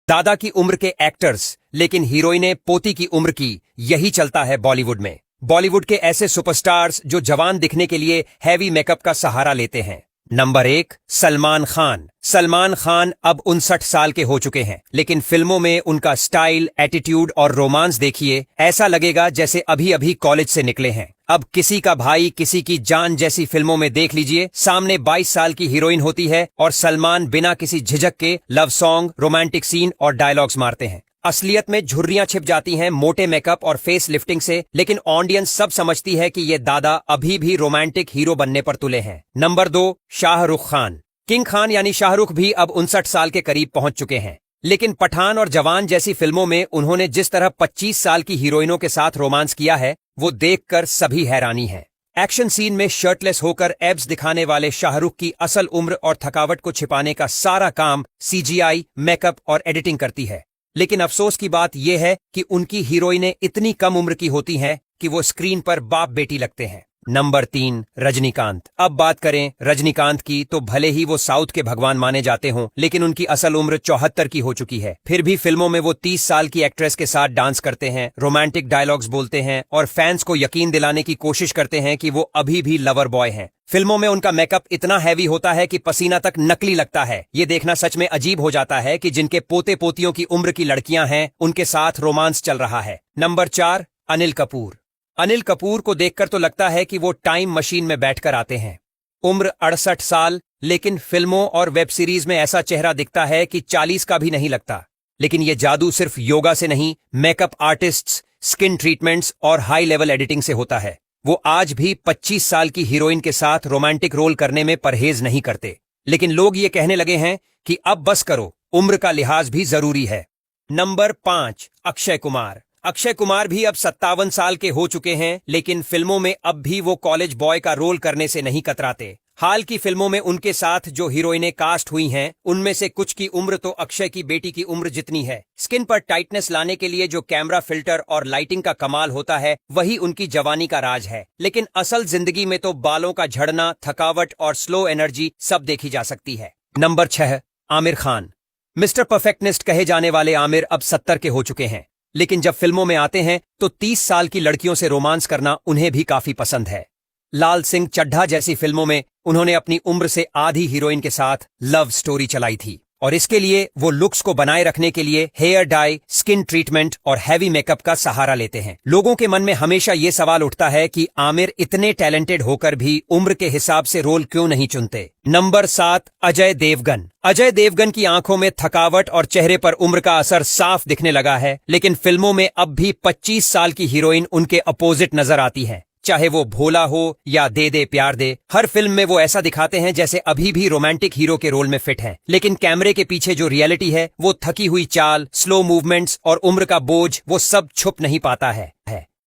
दादा की उम्र के एक्टर्स लेकिन हीरोइनें पोती की उम्र की, यही चलता है बॉलीवुड में। बॉलीवुड के ऐसे सुपरस्टार्स जो जवान दिखने के लिए हैवी मेकअप का सहारा लेते हैं। नंबर 1, सलमान खान। सलमान खान अब 59 साल के हो चुके हैं, लेकिन फिल्मों में उनका स्टाइल, एटीट्यूड और रोमांस देखिए, ऐसा लगेगा जैसे अभी अभी कॉलेज से निकले हैं। अब किसी का भाई किसी की जान जैसी फिल्मों में देख लीजिए, सामने 22 साल की हीरोइन होती है और सलमान बिना किसी झिझक के लव सॉन्ग, रोमांटिक सीन और डायलॉग्स मारते हैं। असलियत में झुर्रियां छिप जाती हैं मोटे मेकअप और फेस लिफ्टिंग से, लेकिन ऑडियंस सब समझती है कि ये दादा अभी भी रोमांटिक हीरो बनने पर तुले हैं। नंबर 2, शाहरुख खान। किंग खान यानी शाहरुख भी अब 59 साल के करीब पहुंच चुके हैं, लेकिन पठान और जवान जैसी फिल्मों में उन्होंने जिस तरह 25 साल की हीरोइनों के साथ रोमांस किया है, वो देखकर सभी हैरानी है। एक्शन सीन में शर्टलेस होकर एब्स दिखाने वाले शाहरुख की असल उम्र और थकावट को छिपाने का सारा काम सीजीआई, मेकअप और एडिटिंग करती है। लेकिन अफसोस की बात यह है कि उनकी हीरोइनें इतनी कम उम्र की होती हैं कि वो स्क्रीन पर बाप बेटी लगते हैं। नंबर 3, रजनीकांत। अब बात करें रजनीकांत की तो भले ही वो साउथ के भगवान माने जाते हों, लेकिन उनकी असल उम्र 74 की हो चुकी है। फिर भी फिल्मों में वो 30 साल की एक्ट्रेस के साथ डांस करते हैं, रोमांटिक डायलॉग्स बोलते हैं और फैंस को यकीन दिलाने की कोशिश करते हैं कि वो अभी भी लवर बॉय हैं। फिल्मों में उनका मेकअप इतना हैवी होता है कि पसीना तक नकली लगता है। ये देखना सच में अजीब हो जाता है कि जिनके पोते पोतियों की उम्र की लड़कियां हैं, उनके साथ रोमांस चल रहा है। नंबर 4, अनिल कपूर। अनिल कपूर को देखकर तो लगता है कि वो टाइम मशीन में बैठकर आते हैं। उम्र 68 साल, लेकिन फिल्मों और वेब सीरीज में ऐसा चेहरा दिखता है कि 40 का भी नहीं लगता। लेकिन ये जादू सिर्फ योगा से नहीं, मेकअप आर्टिस्ट्स, स्किन ट्रीटमेंट्स और हाई लेवल एडिटिंग से होता है। वो आज भी 25 साल की हीरोइन के साथ रोमांटिक रोल करने में परहेज नहीं करते। लेकिन लोग ये कहने लगे हैं कि अब बस करो, उम्र का लिहाज भी जरूरी है। नंबर 5, अक्षय कुमार। अक्षय कुमार भी अब 57 साल के हो चुके हैं, लेकिन फिल्मों में अब भी वो कॉलेज बॉय का रोल करने से नहीं कतराते। हाल की फिल्मों में उनके साथ जो हीरोइनें कास्ट हुई हैं, उनमें से कुछ की उम्र तो अक्षय की बेटी की उम्र जितनी है। स्किन पर टाइटनेस लाने के लिए जो कैमरा फिल्टर और लाइटिंग का कमाल होता है, वही उनकी जवानी का राज है। लेकिन असल जिंदगी में तो बालों का झड़ना, थकावट और स्लो एनर्जी सब देखी जा सकती है। Number 6, Aamir Khan. Mister perfectionist कहे जाने वाले आमिर अब 70 के हो चुके हैं, लेकिन जब फिल्मों में आते हैं तो 30 साल की लड़कियों से रोमांस करना उन्हें भी काफी पसंद है। लाल सिंह चड्ढा जैसी फिल्मों में उन्होंने अपनी उम्र से आधी हीरोइन के साथ लव स्टोरी चलाई थी, और इसके लिए वो लुक्स को बनाए रखने के लिए हेयर डाई, स्किन ट्रीटमेंट और हैवी मेकअप का सहारा लेते हैं। लोगों के मन में हमेशा ये सवाल उठता है कि आमिर इतने टैलेंटेड होकर भी उम्र के हिसाब से रोल क्यों नहीं चुनते। नंबर 7, अजय देवगन। अजय देवगन की आंखों में थकावट और चेहरे पर उम्र का असर साफ दिखने लगा है, लेकिन फिल्मों में अब भी 25 साल की हीरोइन उनके अपोजिट नजर आती है। चाहे वो भोला हो या दे दे प्यार दे, हर फिल्म में वो ऐसा दिखाते हैं जैसे अभी भी रोमांटिक हीरो के रोल में फिट हैं। लेकिन कैमरे के पीछे जो रियलिटी है, वो थकी हुई चाल, स्लो मूवमेंट्स और उम्र का बोझ, वो सब छुप नहीं पाता है।